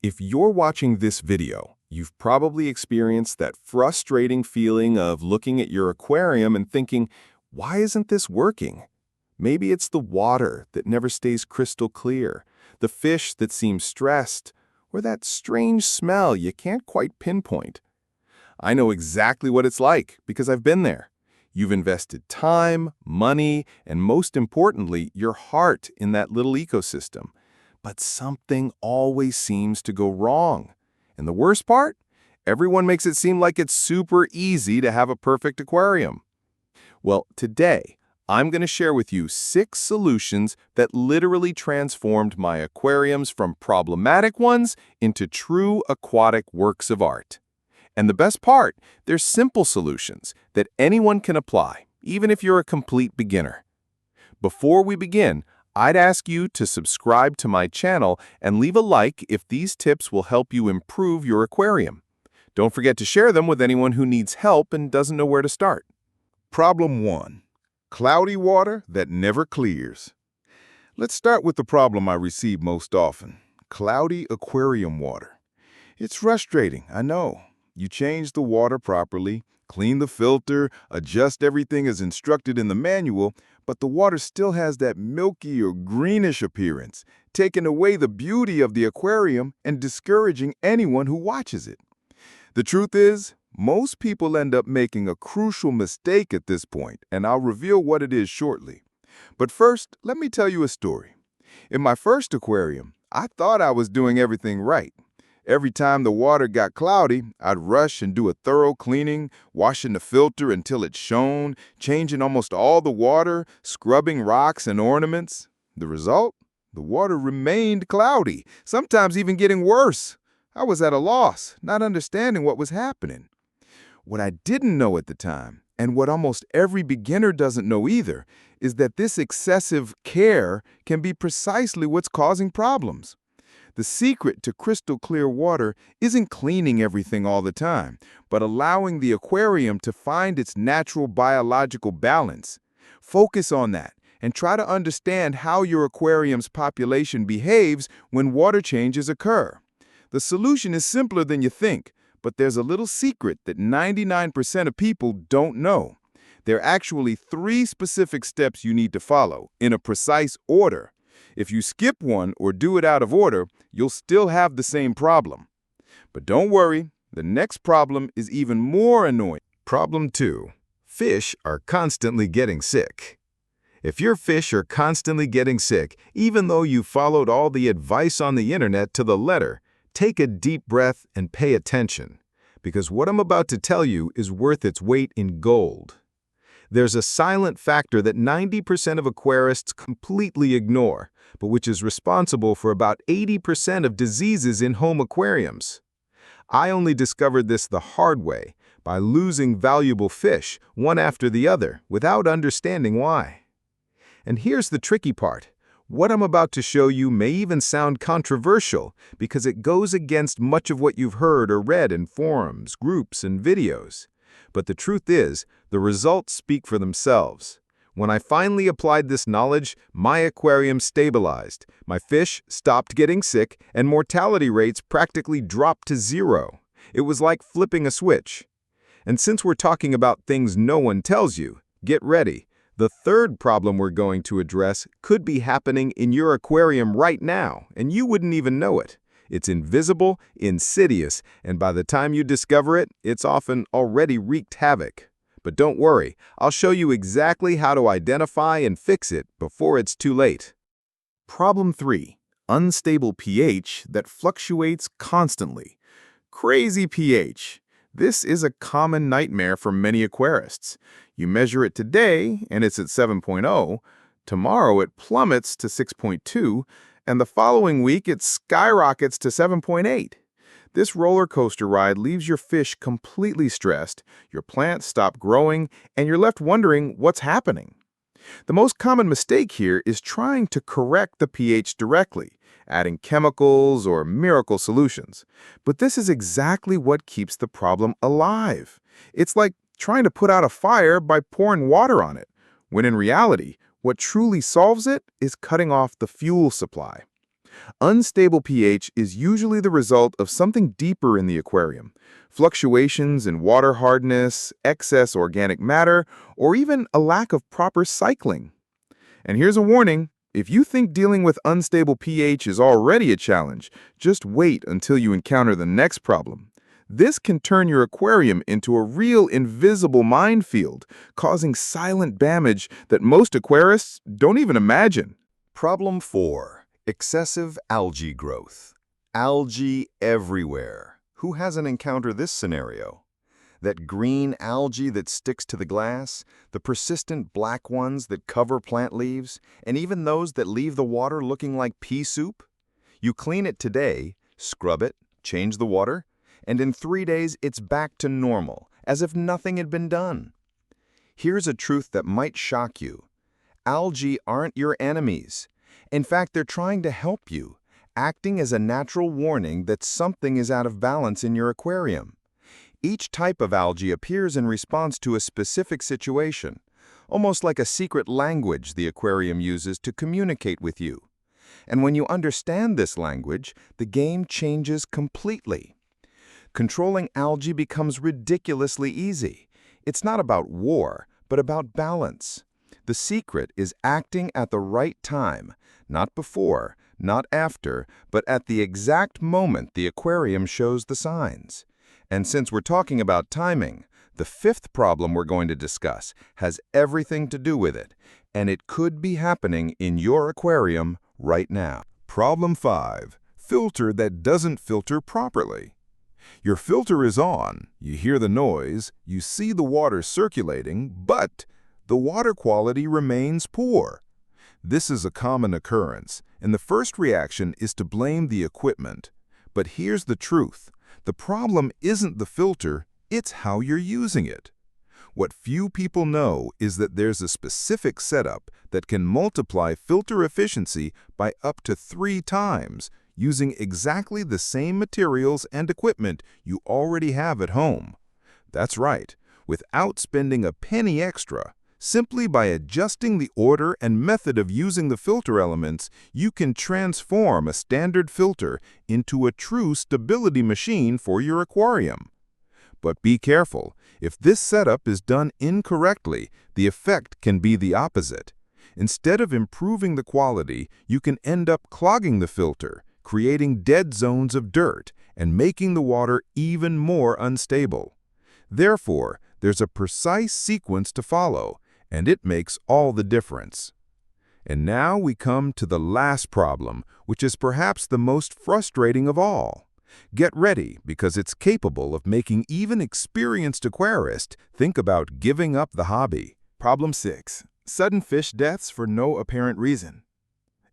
If you're watching this video, you've probably experienced that frustrating feeling of looking at your aquarium and thinking, why isn't this working? Maybe it's the water that never stays crystal clear, the fish that seem stressed, or that strange smell you can't quite pinpoint. I know exactly what it's like because I've been there. You've invested time, money, and most importantly, your heart in that little ecosystem. But something always seems to go wrong. And the worst part? Everyone makes it seem like it's super easy to have a perfect aquarium. Well, today, I'm going to share with you 6 solutions that literally transformed my aquariums from problematic ones into true aquatic works of art. And the best part, they're simple solutions that anyone can apply, even if you're a complete beginner. Before we begin, I'd ask you to subscribe to my channel and leave a like if these tips will help you improve your aquarium. Don't forget to share them with anyone who needs help and doesn't know where to start. Problem 1. Cloudy water that never clears. Let's start with the problem I receive most often. Cloudy aquarium water. It's frustrating, I know. You change the water properly, clean the filter, adjust everything as instructed in the manual, but the water still has that milky or greenish appearance, taking away the beauty of the aquarium and discouraging anyone who watches it. The truth is, most people end up making a crucial mistake at this point, and I'll reveal what it is shortly. But first, let me tell you a story. In my first aquarium, I thought I was doing everything right. Every time the water got cloudy, I'd rush and do a thorough cleaning, washing the filter until it shone, changing almost all the water, scrubbing rocks and ornaments. The result? The water remained cloudy, sometimes even getting worse. I was at a loss, not understanding what was happening. What I didn't know at the time, and what almost every beginner doesn't know either, is that this excessive care can be precisely what's causing problems. The secret to crystal clear water isn't cleaning everything all the time, but allowing the aquarium to find its natural biological balance. Focus on that and try to understand how your aquarium's population behaves when water changes occur. The solution is simpler than you think, but there's a little secret that 99% of people don't know. There are actually 3 specific steps you need to follow in a precise order. If you skip one or do it out of order, you'll still have the same problem. But don't worry, the next problem is even more annoying. Problem 2. Fish are constantly getting sick. If your fish are constantly getting sick, even though you followed all the advice on the internet to the letter, take a deep breath and pay attention, because what I'm about to tell you is worth its weight in gold. There's a silent factor that 90% of aquarists completely ignore, but which is responsible for about 80% of diseases in home aquariums. I only discovered this the hard way, by losing valuable fish, one after the other, without understanding why. And here's the tricky part. What I'm about to show you may even sound controversial because it goes against much of what you've heard or read in forums, groups, and videos. But the truth is, the results speak for themselves. When I finally applied this knowledge, my aquarium stabilized, my fish stopped getting sick, and mortality rates practically dropped to 0. It was like flipping a switch. And since we're talking about things no one tells you, get ready. The third problem we're going to address could be happening in your aquarium right now, and you wouldn't even know it. It's invisible, insidious, and by the time you discover it, it's often already wreaked havoc. But don't worry, I'll show you exactly how to identify and fix it before it's too late. Problem 3. Unstable pH that fluctuates constantly. Crazy pH. This is a common nightmare for many aquarists. You measure it today, and it's at 7.0. Tomorrow, it plummets to 6.2. And the following week, it skyrockets to 7.8. This roller coaster ride leaves your fish completely stressed, your plants stop growing, and you're left wondering what's happening. The most common mistake here is trying to correct the pH directly, adding chemicals or miracle solutions. But this is exactly what keeps the problem alive. It's like trying to put out a fire by pouring water on it, when in reality, what truly solves it is cutting off the fuel supply. Unstable pH is usually the result of something deeper in the aquarium: fluctuations in water hardness, excess organic matter, or even a lack of proper cycling. And here's a warning: if you think dealing with unstable pH is already a challenge, just wait until you encounter the next problem. This can turn your aquarium into a real invisible minefield, causing silent damage that most aquarists don't even imagine. Problem 4. Excessive algae growth. Algae everywhere. Who hasn't encountered this scenario? That green algae that sticks to the glass, the persistent black ones that cover plant leaves, and even those that leave the water looking like pea soup? You clean it today, scrub it, change the water, and in 3 days it's back to normal, as if nothing had been done. Here's a truth that might shock you. Algae aren't your enemies. In fact, they're trying to help you, acting as a natural warning that something is out of balance in your aquarium. Each type of algae appears in response to a specific situation, almost like a secret language the aquarium uses to communicate with you. And when you understand this language, the game changes completely. Controlling algae becomes ridiculously easy. It's not about war, but about balance. The secret is acting at the right time, not before, not after, but at the exact moment the aquarium shows the signs. And since we're talking about timing, the 5th problem we're going to discuss has everything to do with it, and it could be happening in your aquarium right now. Problem 5. Filter that doesn't filter properly. Your filter is on, you hear the noise, you see the water circulating, but the water quality remains poor. This is a common occurrence, and the first reaction is to blame the equipment. But here's the truth. The problem isn't the filter, it's how you're using it. What few people know is that there's a specific setup that can multiply filter efficiency by up to 3 times, using exactly the same materials and equipment you already have at home. That's right, without spending a penny extra. Simply by adjusting the order and method of using the filter elements, you can transform a standard filter into a true stability machine for your aquarium. But be careful, if this setup is done incorrectly, the effect can be the opposite. Instead of improving the quality, you can end up clogging the filter, creating dead zones of dirt, and making the water even more unstable. Therefore, there's a precise sequence to follow, and it makes all the difference. And now we come to the last problem, which is perhaps the most frustrating of all. Get ready, because it's capable of making even experienced aquarists think about giving up the hobby. Problem 6. Sudden fish deaths for no apparent reason.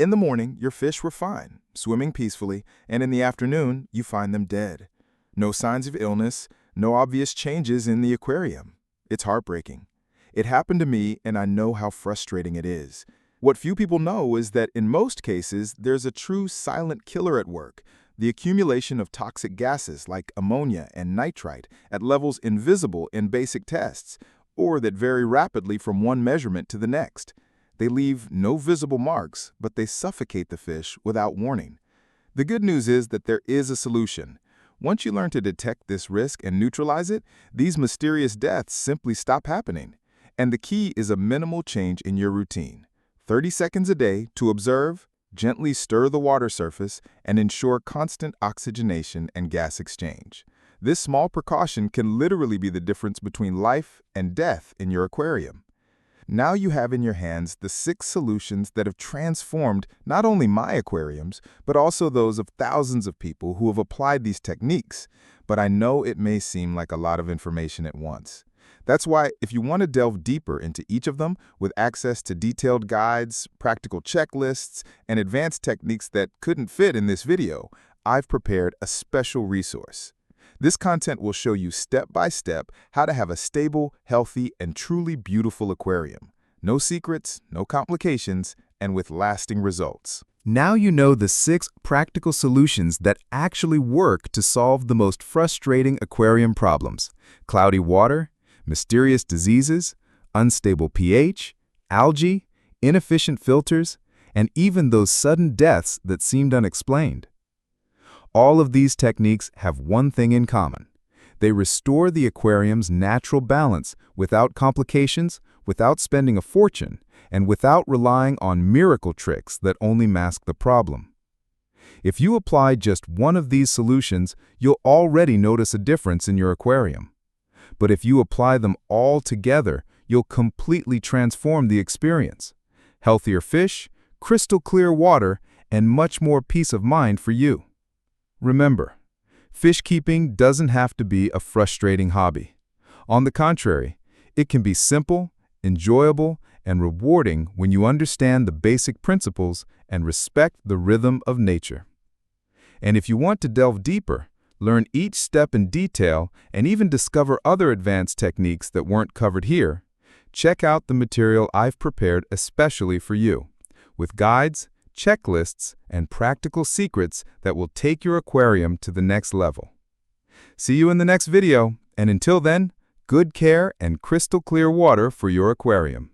In the morning, your fish were fine, swimming peacefully, and in the afternoon, you find them dead. No signs of illness, no obvious changes in the aquarium. It's heartbreaking. It happened to me, and I know how frustrating it is. What few people know is that in most cases, there's a true silent killer at work, the accumulation of toxic gases like ammonia and nitrite at levels invisible in basic tests, or that vary rapidly from one measurement to the next. They leave no visible marks, but they suffocate the fish without warning. The good news is that there is a solution. Once you learn to detect this risk and neutralize it, these mysterious deaths simply stop happening. And the key is a minimal change in your routine. 30 seconds a day to observe, gently stir the water surface, and ensure constant oxygenation and gas exchange. This small precaution can literally be the difference between life and death in your aquarium. Now you have in your hands the 6 solutions that have transformed not only my aquariums, but also those of thousands of people who have applied these techniques. But I know it may seem like a lot of information at once. That's why, if you want to delve deeper into each of them with access to detailed guides, practical checklists, and advanced techniques that couldn't fit in this video, I've prepared a special resource. This content will show you step-by-step how to have a stable, healthy, and truly beautiful aquarium. No secrets, no complications, and with lasting results. Now you know the 6 practical solutions that actually work to solve the most frustrating aquarium problems: cloudy water, mysterious diseases, unstable pH, algae, inefficient filters, and even those sudden deaths that seemed unexplained. All of these techniques have one thing in common. They restore the aquarium's natural balance without complications, without spending a fortune, and without relying on miracle tricks that only mask the problem. If you apply just one of these solutions, you'll already notice a difference in your aquarium. But if you apply them all together, you'll completely transform the experience. Healthier fish, crystal clear water, and much more peace of mind for you. Remember, fish keeping doesn't have to be a frustrating hobby. On the contrary, it can be simple, enjoyable, and rewarding when you understand the basic principles and respect the rhythm of nature. And if you want to delve deeper, learn each step in detail, and even discover other advanced techniques that weren't covered here, check out the material I've prepared especially for you, with guides, checklists, and practical secrets that will take your aquarium to the next level. See you in the next video, and until then, good care and crystal clear water for your aquarium.